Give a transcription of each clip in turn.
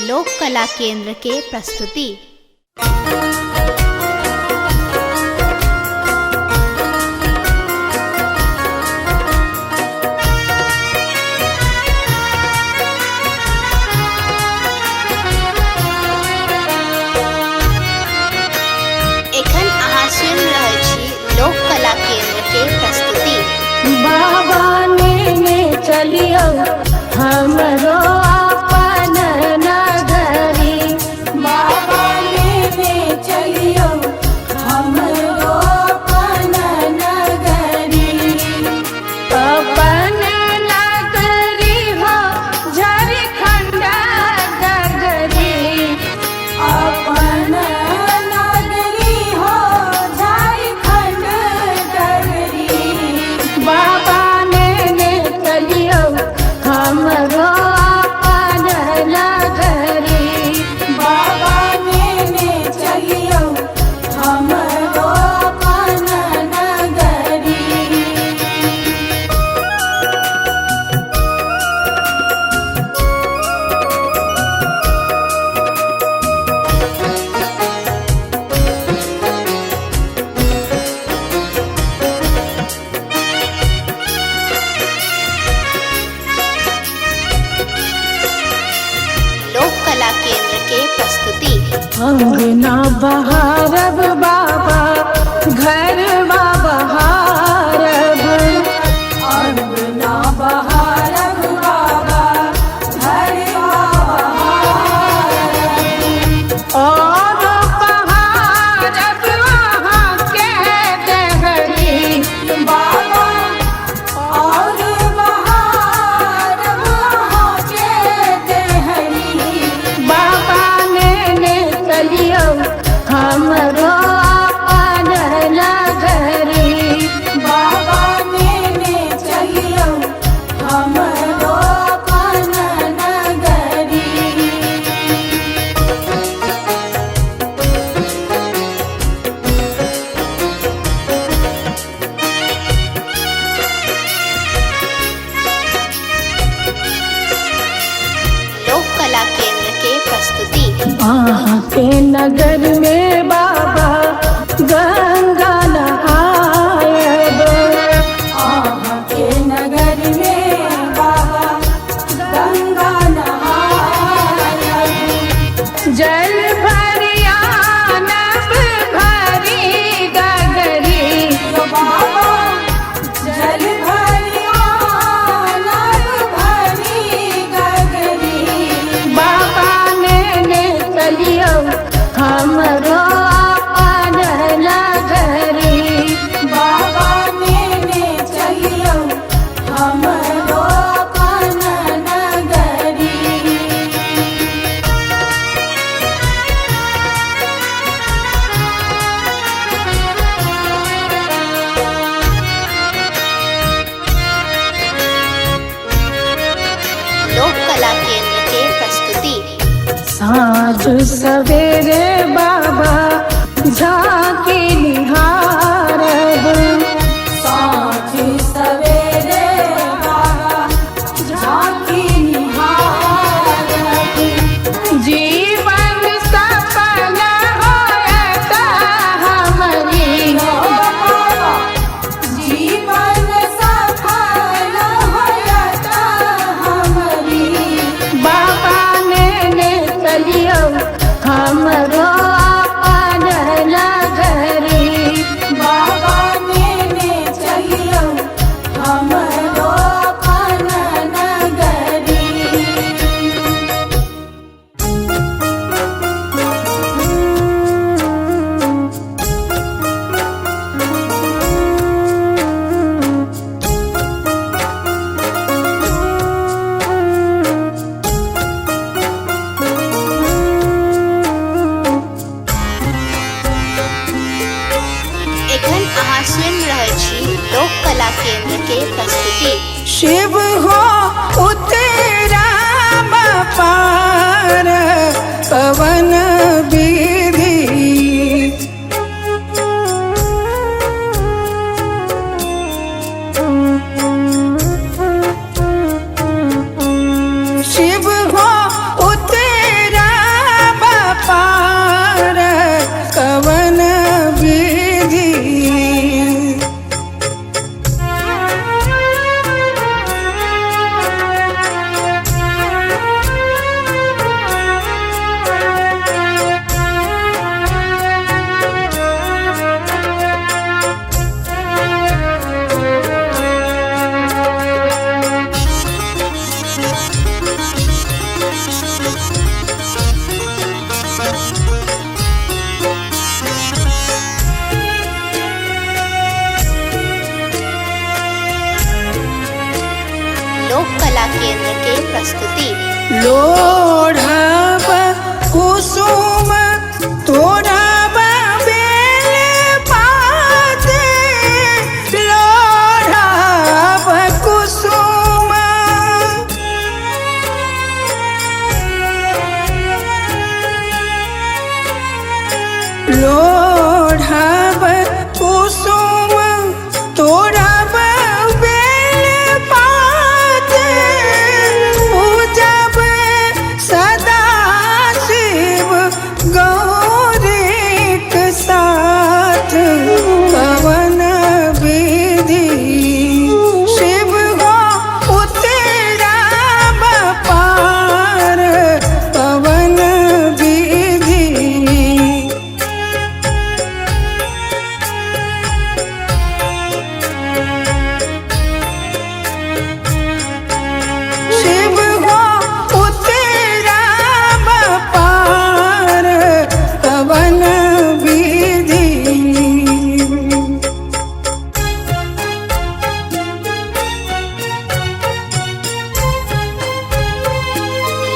लोक कला केंद्र के प्रस्तुति। एखन अहाँ सुनि रहल छी लोक कला केंद्र के प्रस्तुति। बाबा ने चलियो हमरो अपन नगरी, बाबा ने चलियो हमरो अपन नगरी, अपन नगरी हो झारखंड नगरी, अपन नगरी हो झारखंड नगरी। बाबा ने चलियो हमरो अपन नगरी, बाबा ने चलियो हमरो अपन नगरी। लोक कला केंद्र के प्रस्तुति। अंगना बहारब बाबा घरवा बहारब, अंगना बहारब बाबा घरवा बहारब, और बहारब वहाँ के देहरी बाबा, और बहारब वहाँ के देहरी। बाबा ने चलियो हमरो अपन नगरी, बाबा ने चलियो हमरो अपन नगरी। लोक कला केंद्र के प्रस्तुति। वहाँ के नगर में बाबा गंगा नहायब, वहाँ के नगर में बाबा गंगा नहायब, जल भरियानब भरी गगरी बाबा, जल भरियानब भरी गगरी। बाबा ने चलियो हमरो अपन नगरी, बाबा ने चलियो हमरो अपन नगरी। लोक कला केंद्र के प्रस्तुति। साँझ सवेरे बाबा झांकी निहारब, साँझ सवेरे बाबा झांकी निहारब, जीवन सफल होयत हमरी बाबा, जीवन सफल होयत हमरी। बाबा ने चलियो हमरो अपन नगरी, बाबा ने चलियो हमरो अपन नगरी। एखन अहाँ सुनि रहल छी लोक कला केंद्र के प्रस्तुति। शिव हो उतराम पार पवन विधि, शिव हो उतरा लोढ़ब कुसुम तोड़ब बेल पात लोढ़ब कुसुम लोढ़ब कुसुम तोड़ब बेल पात पूजब सदा शिव गौरीक साथ कवन विधि शिव हो उतरब पार कवन विधि शिव हो उतरब पार कवन विधि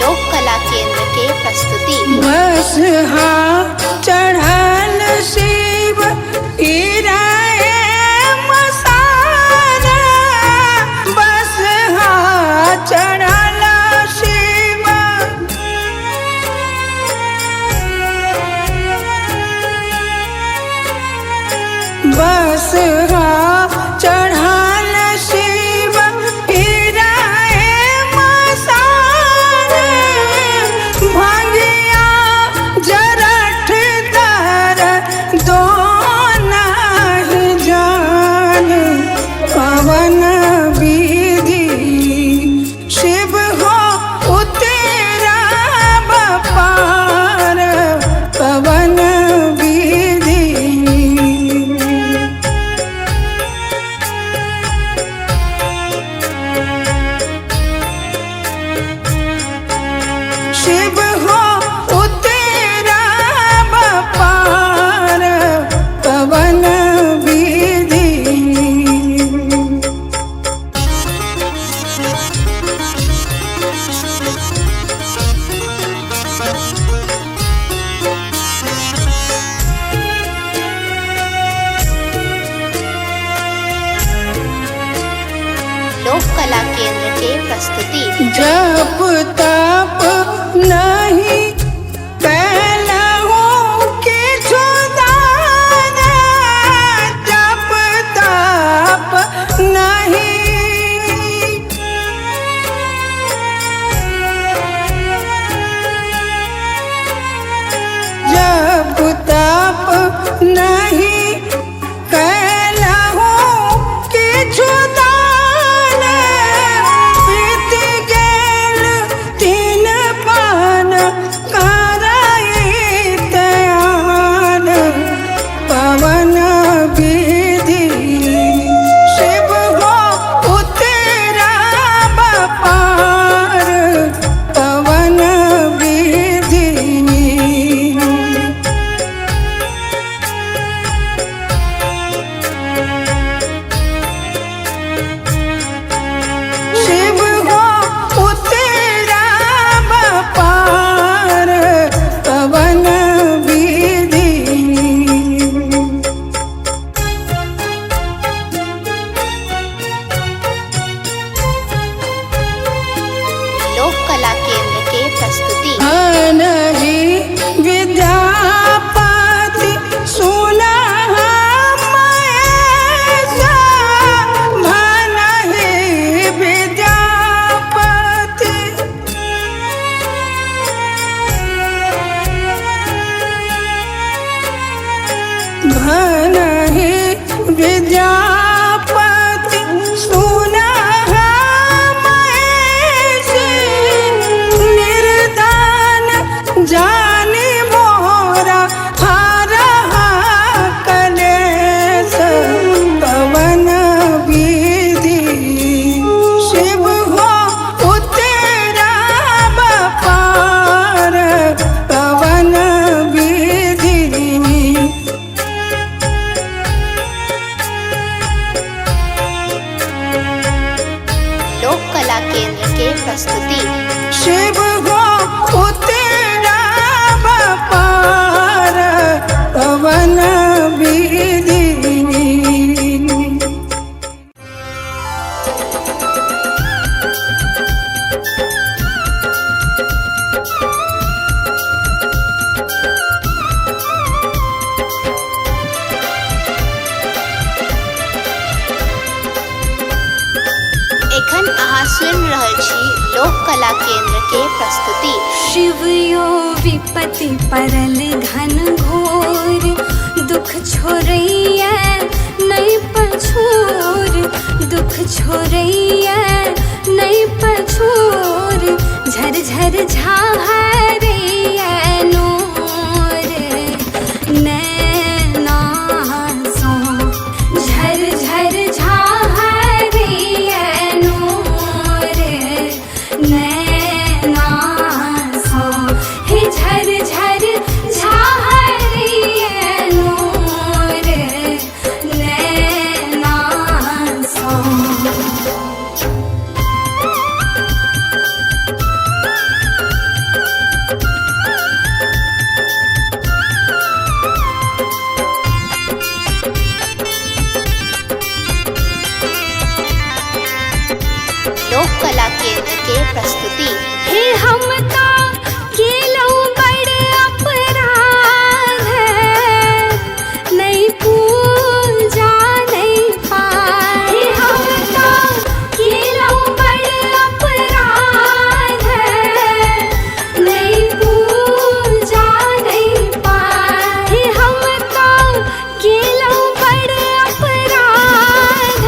लोक कला केंद्र के प्रस्तुति बस चढ़ल शिव गिराए मसारा बस चढ़ल शिव बस चढ़ल शिव गिराए मसारा भंगिया जरठ दर दो नहीं जान पवन विधि शिव हो उतरब पार पवन विधि शिव हो उतरब पार पवन विधि लोक कला केंद्र के प्रस्तुति जप तप नहीं कैलहु किछु दान जप तप नहीं जप तप नहीं कैलहु किछु दान बीत गेल 3 पान करैत आन पवन विधि शिव हो उतरब पार पवन विधि कला केंद्र के प्रस्तुति। शिवयो विपत्ति परल घन घोर, दुख छोड़ैया नहीं पछोर, दुख छोड़ैया नहीं पछोर, झर झर झाहरैया नोर नैना सो, झर झर झाहरैया नोर नैना सो, हे झर झर झाहरैया नोर नैना सो। लोक कला केंद्र के प्रस्तुति। हे हमका केलौ बड़ अपराध, नहीं पूजा नहीं पाए। हे हमका केलौ बड़ अपराध, नहीं पूजा नहीं पाए। हे हमका केलौ बड़ अपराध,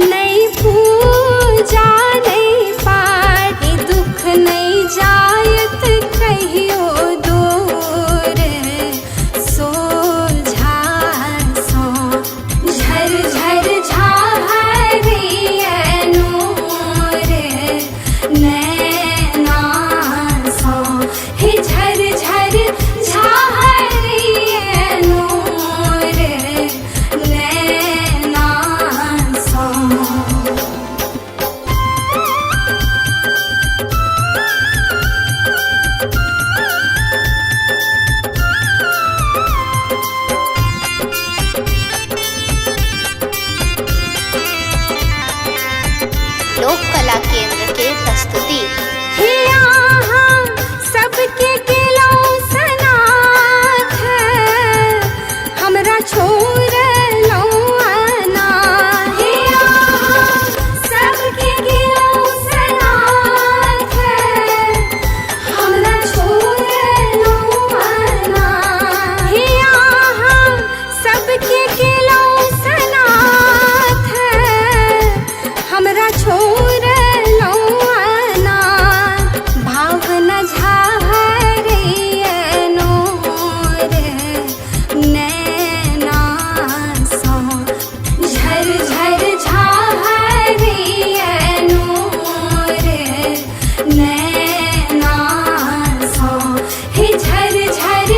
नहीं पूजा नहीं पाए। दुख नहीं जायत कहियो दूर, सोझा सो, झर झर झाहरैया नोर नैना सो, हे झर झर झाहरैया नोर नैना सो। लोक कला केंद्र के प्रस्तुति। हे यहाँ सबके केलौ सनाथ, हमरा छोड़लौ अनाथ। हे यहाँ सबके केलौ सनाथ, हमरा छोड़लौ अनाथ। हे यहाँ सबके केलौ सनाथ, हमरा छोड़लौ अनाथ। भावना झाहरैया नोर नैना सो, झर झर झाहरैया नोर नैना सो, हे झर झर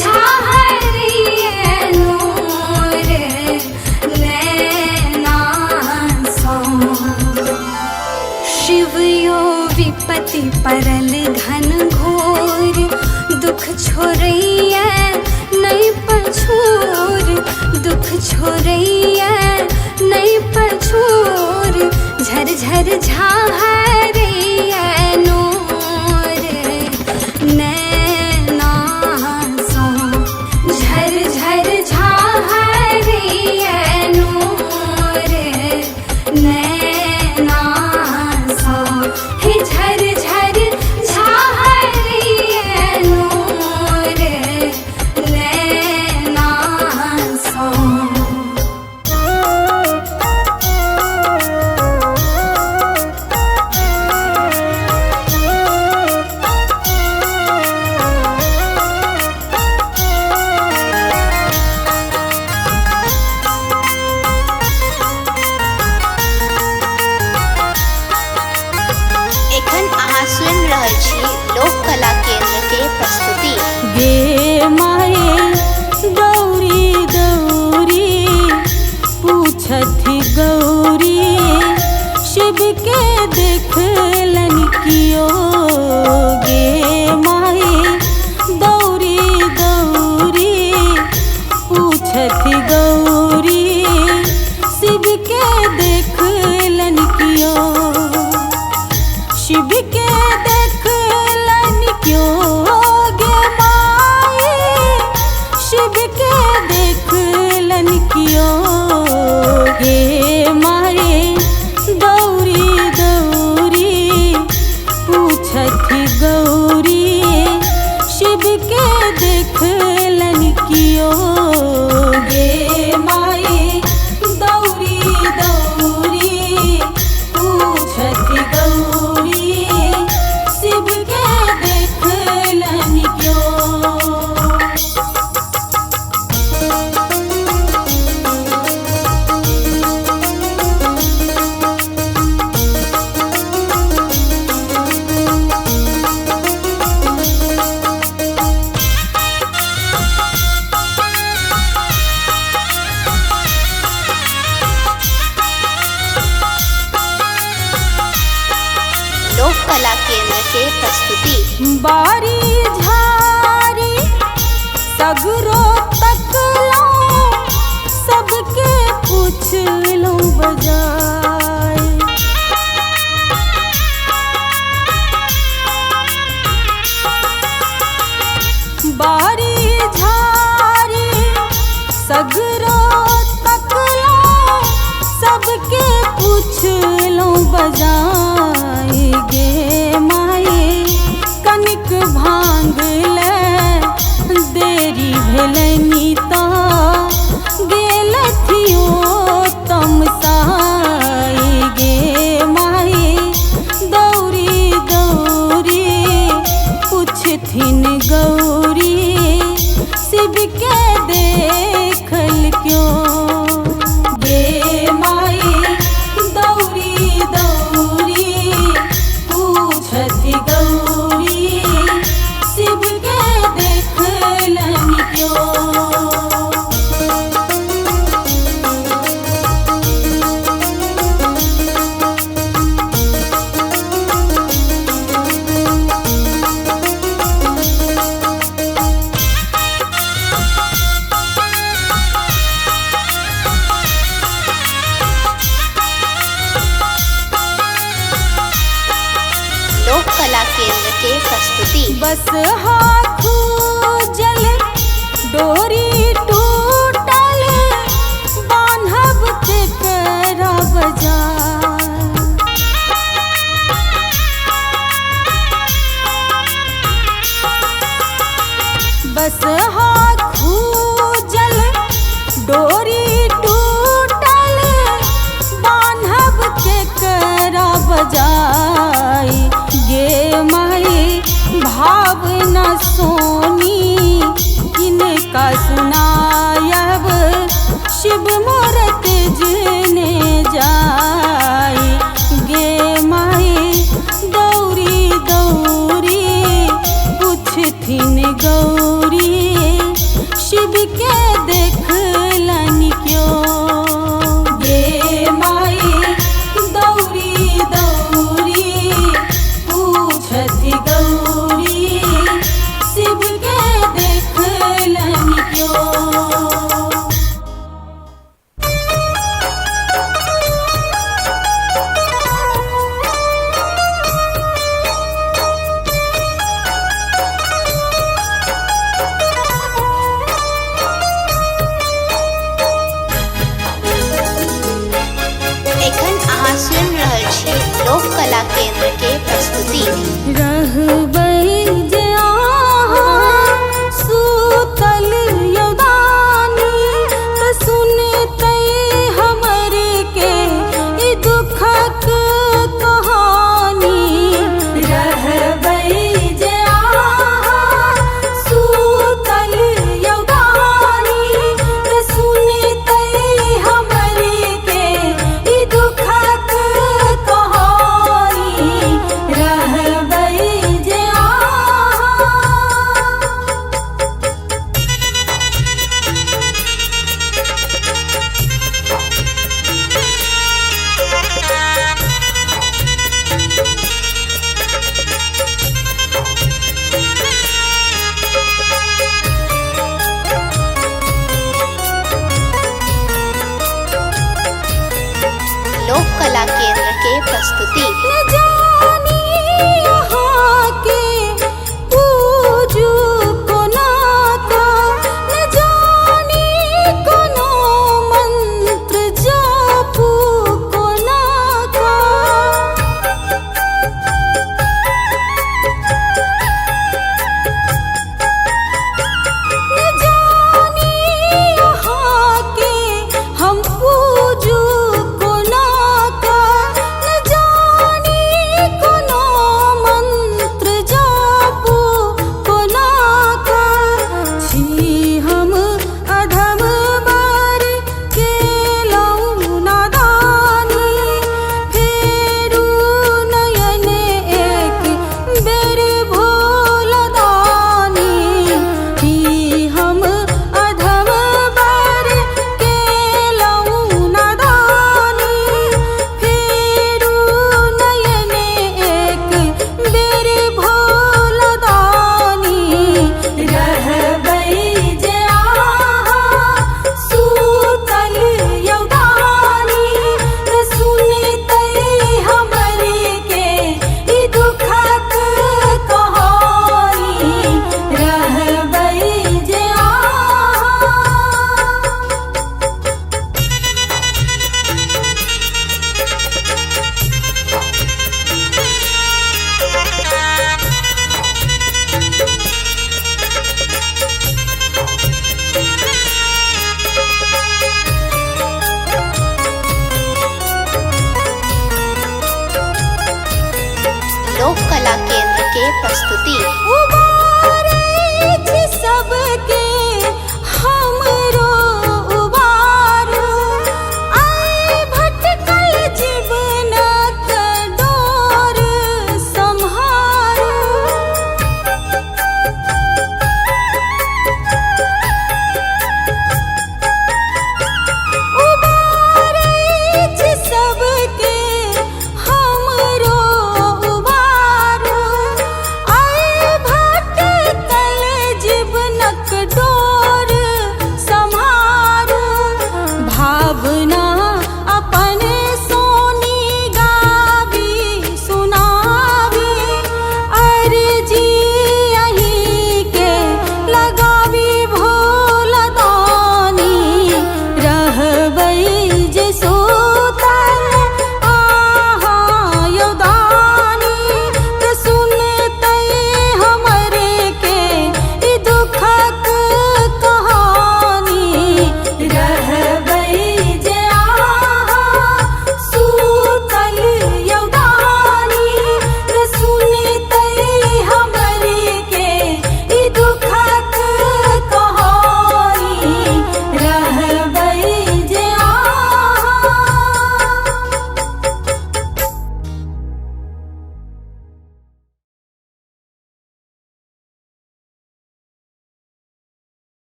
झाहरैया नोर नैना सो। शिवयो विपत्ति परल घन घोर, दुख छोड़ैया नहीं पछोर, दुख छोड़ैया नहीं पछोर, झर झर झाहरैया नोर नैना सो, झर झर झाहरैया नोर नैना सो, हे झर झर झाहरैया नोर नैना सो। एखन अहाँ सुनि रहल छी लोक कला केंद्र के प्रस्तुति। गे माये गौरी गौरी पूछथि गौरी, शिव के देखलन कियो। गे माये गौरी गौरी पूछथि गौरी, शिव के देखलन कियो। शिव के देखलन क्यों गे माए, शिव के देखलन क्यों गे माए। गौरी गौरी के प्रस्तुति। बारी झारी सगरो तकलो सबके पूछलो बजाय। बारी झारी सगरो तकलो सबके पूछलो बजाय। गे माई कनिक भांग ले देरी भेलनी तो गेलथियो तमसाई। गे माई दौरी दौरी पूछथिन गौरी शिव के देखल क्यों। गे माई दौरी दौरी पूछथि गौरी शिव के देखलन क्यों। लोक कला केंद्र के प्रस्तुति। बस हाथू जल डोरी टूटल बान्हब के करा बजार। बस हाथू जल डोरी टूटल बान्हब के करा बजाय। गे माई भावना सोनी इनका सुनायब शिव मूरत जने जाय। गे माई दौरी दौरी पूछथिन गौरी शिव के देखलन क्यों। गे माई दौरी दौरी पूछथि गौरी शिव के देखलन क्यों। के प्रस्तुति। उबारै छी सबके